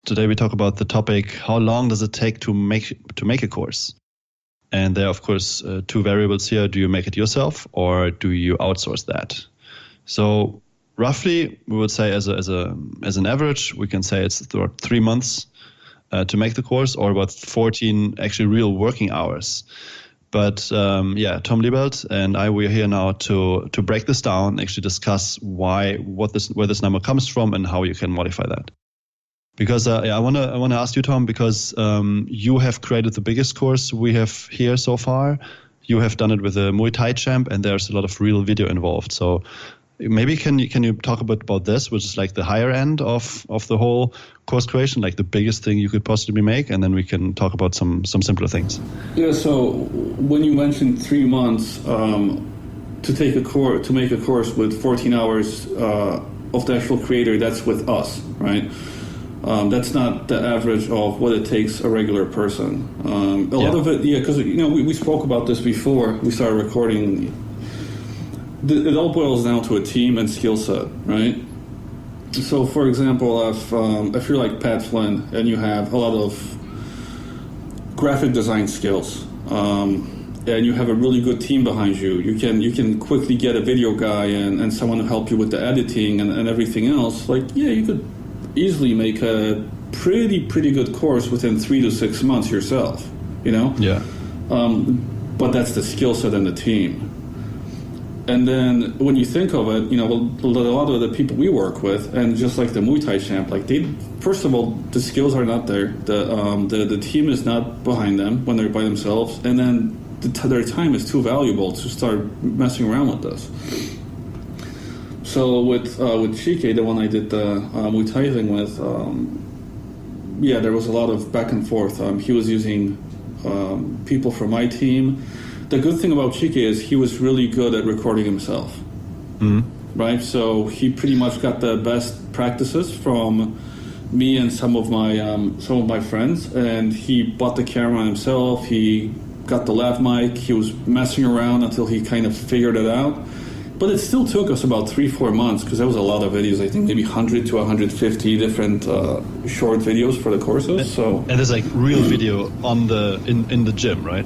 Today we talk about the topic, how long does it take to make a course? And there are, of course, two variables here. Do you make it yourself or do you outsource that? So roughly, we would say as an average, we can say it's about 3 months to make the course, or about 14 actually real working hours. But Tom Liebelt and I, we're here now to break this down, actually discuss where this number comes from and how you can modify that. Because I want to ask you, Tom, because you have created the biggest course we have here so far. You have done it with a Muay Thai champ, and there's a lot of real video involved. So maybe can you talk a bit about this, which is like the higher end of the whole course creation, like the biggest thing you could possibly make, and then we can talk about some simpler things. Yeah. So when you mentioned 3 months to make a course with 14 hours of the actual creator, that's with us, right? That's not the average of what it takes a regular person. A lot of it, because we spoke about this before we started recording. It all boils down to a team and skill set, right? So, for example, if you're like Pat Flynn and you have a lot of graphic design skills, and you have a really good team behind you, you can quickly get a video guy and someone to help you with the editing and everything else. You could easily make a pretty good course within 3 to 6 months yourself, Yeah. But that's the skill set and the team. And then when you think of it, a lot of the people we work with, and just like the Muay Thai champ, first of all, the skills are not there. The team is not behind them when they're by themselves, and then their time is too valuable to start messing around with this. So with Chike, the one I did the Muay Thai thing with, there was a lot of back and forth. He was using people from my team. The good thing about Chike is he was really good at recording himself, right? So he pretty much got the best practices from me and some of my friends, and he bought the camera himself. He got the lav mic. He was messing around until he kind of figured it out. But it still took us about 3-4 months because there was a lot of videos. I think maybe 100 to 150 different short videos for the courses. And there's like real video in the gym, right?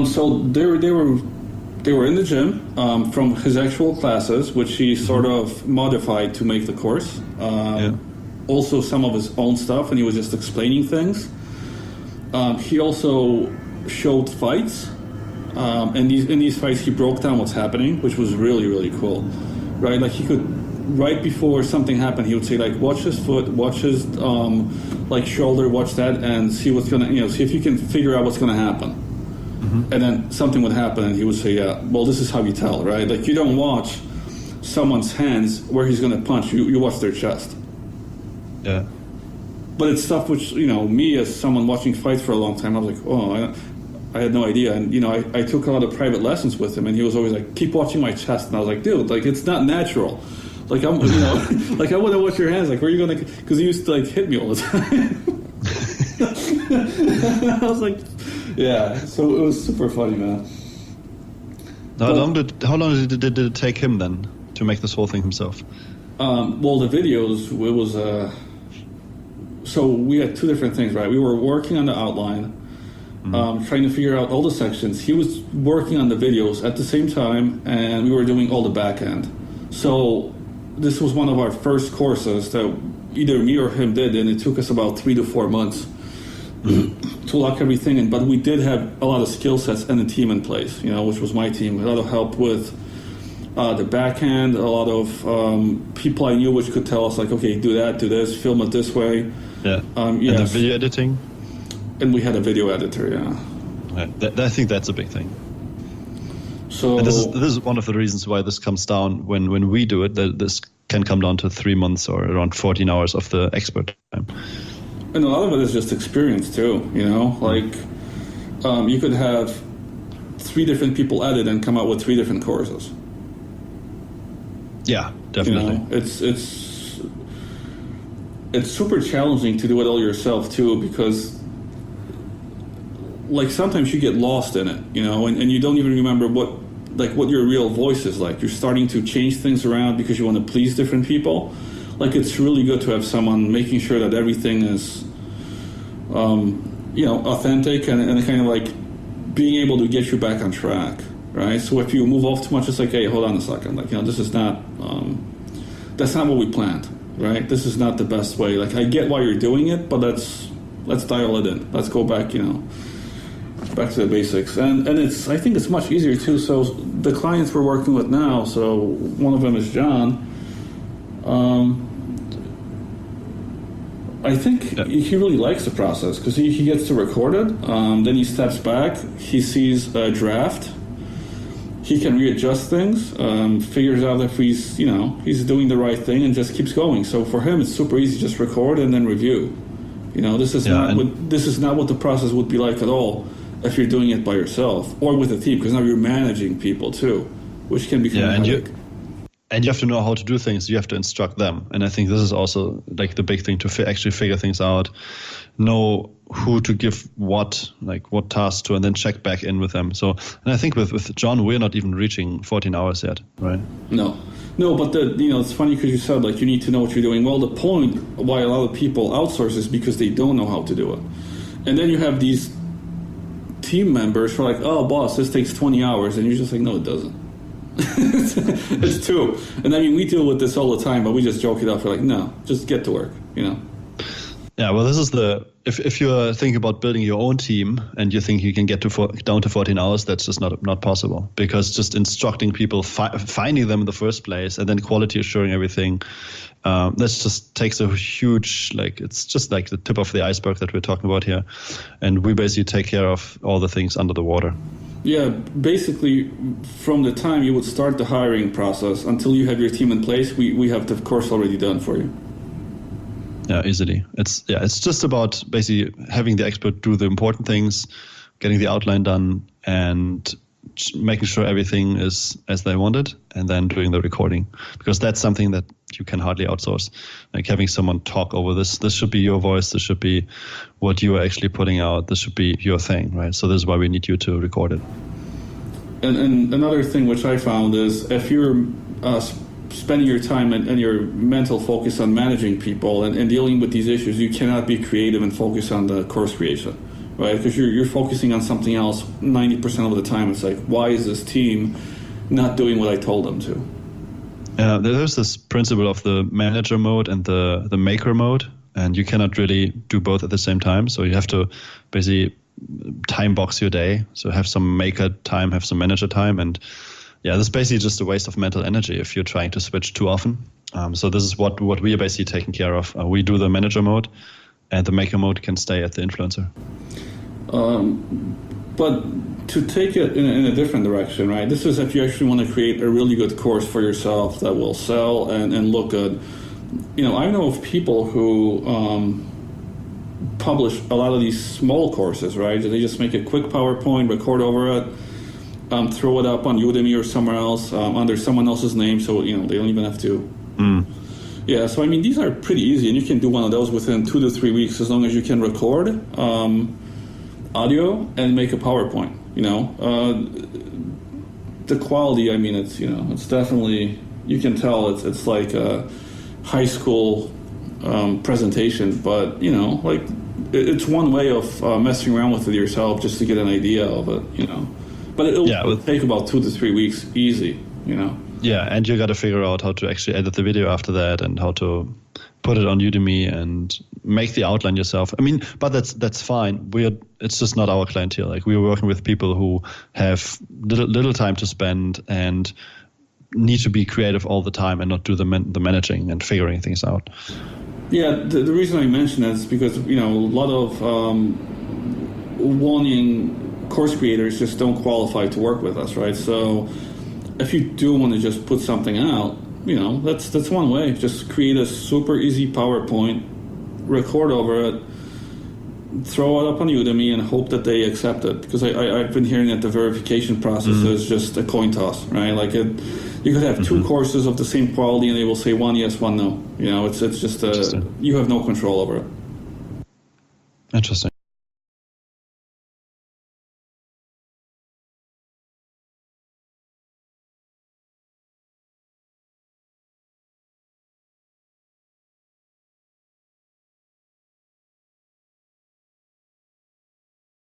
So they were in the gym from his actual classes, which he sort of modified to make the course. Also some of his own stuff, and he was just explaining things. He also showed fights, and in these fights he broke down what's happening, which was really, really cool. Right, like he could, right before something happened, he would say watch his foot, watch his shoulder, watch that, and see what's gonna, see if you can figure out what's gonna happen. And then something would happen, and he would say, this is how you tell, right? Like, you don't watch someone's hands where he's going to punch. You watch their chest. Yeah. But it's stuff which, me as someone watching fights for a long time, I was like, I had no idea. And, I took a lot of private lessons with him, and he was always like, keep watching my chest. And I was like, dude, it's not natural. I want to watch your hands. Where are you going to... Because he used to, hit me all the time. I was like... Yeah, so it was super funny, man. How long did it take him then to make this whole thing himself? Well, the videos, it was... so we had two different things, right? We were working on the outline, trying to figure out all the sections. He was working on the videos at the same time, and we were doing all the back end. So this was one of our first courses that either me or him did, and it took us about 3 to 4 months to lock everything in. But we did have a lot of skill sets and a team in place, which was my team. A lot of help with the backhand, a lot of people I knew which could tell us, okay, do that, do this, film it this way. Yeah. And the video editing? And we had a video editor, yeah. Right. I think that's a big thing. So and this is one of the reasons why this comes down when we do it, that this can come down to 3 months or around 14 hours of the expert time. And a lot of it is just experience too, you could have 3 different people edit and come out with 3 different courses. Yeah, definitely. It's super challenging to do it all yourself too, because sometimes you get lost in it, and you don't even remember what your real voice is like. You're starting to change things around because you want to please different people. like it's really good to have someone making sure that everything is, authentic and kind of like being able to get you back on track, right? So if you move off too much, it's like, hey, hold on a second, like, this is not, that's not what we planned, right? This is not the best way. Like, I get why you're doing it, but let's dial it in. Let's go back, back to the basics. And I think it's much easier too. So the clients we're working with now, so one of them is John. I think he really likes the process because he gets to record it. Then he steps back. He sees a draft. He can readjust things, figures out if he's doing the right thing, and just keeps going. So for him, it's super easy. Just record and then review. This is not what the process would be like at all if you're doing it by yourself or with a team, because now you're managing people too, which can become a headache. And you have to know how to do things. You have to instruct them. And I think this is also like the big thing to actually figure things out, know who to give what tasks to, and then check back in with them. So, and I think with John, we're not even reaching 14 hours yet, right? No, but it's funny because you said like you need to know what you're doing. Well, the point why a lot of people outsource is because they don't know how to do it. And then you have these team members who are like, oh, boss, this takes 20 hours. And you're just like, no, it doesn't. It's 2. And I mean, we deal with this all the time, but we just joke it off. We're like, no, just get to work, Yeah, well, this is if you're thinking about building your own team and you think you can get down to 14 hours, that's just not possible, because just instructing people, finding them in the first place, and then quality assuring everything, that just takes a huge, it's just like the tip of the iceberg that we're talking about here. And we basically take care of all the things under the water. Yeah, basically, from the time you would start the hiring process until you have your team in place, we have the course already done for you. Yeah, easily. It's just about basically having the expert do the important things, getting the outline done, and making sure everything is as they wanted, and then doing the recording, because that's something that you can hardly outsource. Like having someone talk over this should be your voice, this should be what you are actually putting out, this should be your thing, right? So this is why we need you to record it. And another thing which I found is if you're spending your time and your mental focus on managing people and dealing with these issues, you cannot be creative and focus on the course creation, right? Because you're focusing on something else 90% of the time. It's like, why is this team not doing what I told them to? There's this principle of the manager mode and the maker mode, and you cannot really do both at the same time. So you have to basically time box your day. So have some maker time, have some manager time, and this is basically just a waste of mental energy if you're trying to switch too often. So this is what we are basically taking care of. We do the manager mode, and the maker mode can stay at the influencer. But to take it in a different direction, right? This is if you actually want to create a really good course for yourself that will sell and look good. I know of people who publish a lot of these small courses, right? They just make a quick PowerPoint, record over it, throw it up on Udemy or somewhere else under someone else's name, so they don't even have to. Yeah, so I mean, these are pretty easy, and you can do one of those within 2 to 3 weeks as long as you can record audio and make a PowerPoint. The quality, I mean, it's definitely, you can tell it's like a high school presentation, but it's one way of messing around with it yourself just to get an idea of it. But it'll take about 2 to 3 weeks, easy. Yeah, and you got to figure out how to actually edit the video after that, and how to put it on Udemy and make the outline yourself. I mean, but that's fine. It's just not our clientele. Like, we're working with people who have little time to spend and need to be creative all the time and not do the managing and figuring things out. Yeah, the reason I mention that is because a lot of wanting course creators just don't qualify to work with us, right? So if you do want to just put something out, that's one way. Just create a super easy PowerPoint, record over it, throw it up on Udemy, and hope that they accept it. Because I've been hearing that the verification process is just a coin toss, right? Like you could have 2 courses of the same quality, and they will say 1 yes, 1 no. It's just you have no control over it. Interesting.